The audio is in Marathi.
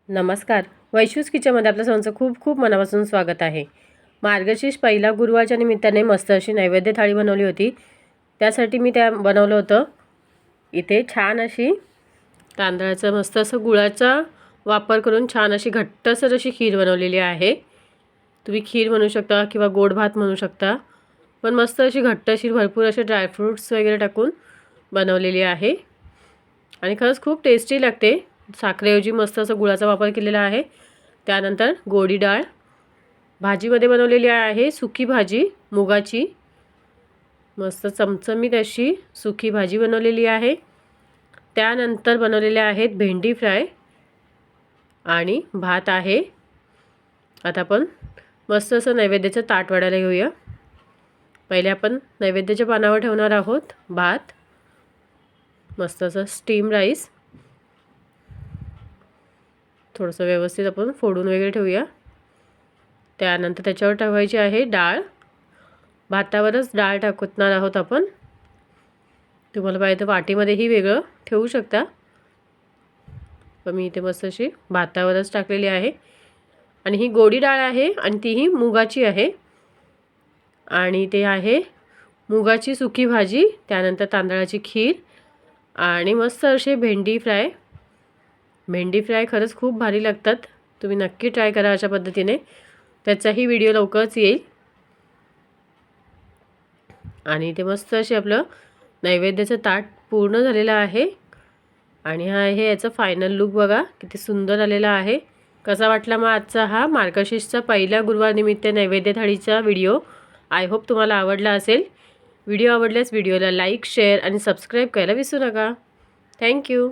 नमस्कार. वैशूज किचनमध्ये आपल्या सर्वांचं खूप खूप मनापासून स्वागत आहे. मार्गशीर्ष पहिला गुरुवारच्या निमित्ताने मस्त अशी नैवेद्य थाळी बनवली होती. त्यासाठी मी बनवलं होतं इथे छान अशी तांदळाचं मस्त असं गुळाचा वापर करून छान अशी घट्टसर अशी खीर बनवलेली आहे. तुम्ही खीर म्हणू शकता किंवा गोड भात म्हणू शकता, पण मस्त अशी घट्टशीर भरपूर असे ड्रायफ्रूट्स वगैरे टाकून बनवलेली आहे आणि खरंच खूप टेस्टी लागते. साखरेऐवजी मस्त असं गुळाचा वापर केलेला आहे. त्यानंतर गोडी डाळ भाजीमध्ये बनवलेली आहे, सुकी भाजी मुगाची मस्त चमचमीत अशी सुकी भाजी बनवलेली आहे. त्यानंतर बनवलेले आहेत भेंडी फ्राय आणि भात आहे. आता आपण मस्त असं नैवेद्याचं ताट वाढायला घेऊया. पहिले आपण नैवेद्याच्या पानावर ठेवणार आहोत भात, मस्त असं स्टीम राईस थोडंसं व्यवस्थित आपण फोडून वगैरे ठेवूया. त्यानंतर त्याच्यावर ठेवायची आहे डाळ. भातावरच डाळ टाकणार आहोत आपण. तुम्हाला पाहिजे तर वाटीमध्येही वेगळं ठेवू शकता, पण मी इथे मस्त अशी भातावरच टाकलेली आहे. आणि ही गोडी डाळ आहे आणि तीही मुगाची आहे. आणि ते आहे मुगाची सुकी भाजी, त्यानंतर तांदळाची खीर आणि मस्त असे भेंडी फ्राय. भेंडी फ्राय खरंच खूप भारी लागतात. तुम्ही नक्की ट्राय करा अशा पद्धतीने. त्याचाही व्हिडिओ लवकरच येईल. आणि ते मस्त असे आपलं नैवेद्याचं ताट पूर्ण झालेलं आहे. आणि हा आहे याचा फायनल लुक. बघा किती सुंदर आलेला आहे. कसा वाटला मग आजचा हा मार्गशीर्षचा पहिला गुरुवार निमित्त नैवेद्य थाळीचा व्हिडिओ. आय होप तुम्हाला आवडला असेल. व्हिडिओ आवडल्यास व्हिडिओला लाईक, शेअर आणि सबस्क्राईब करायला विसरू नका. थँक्यू.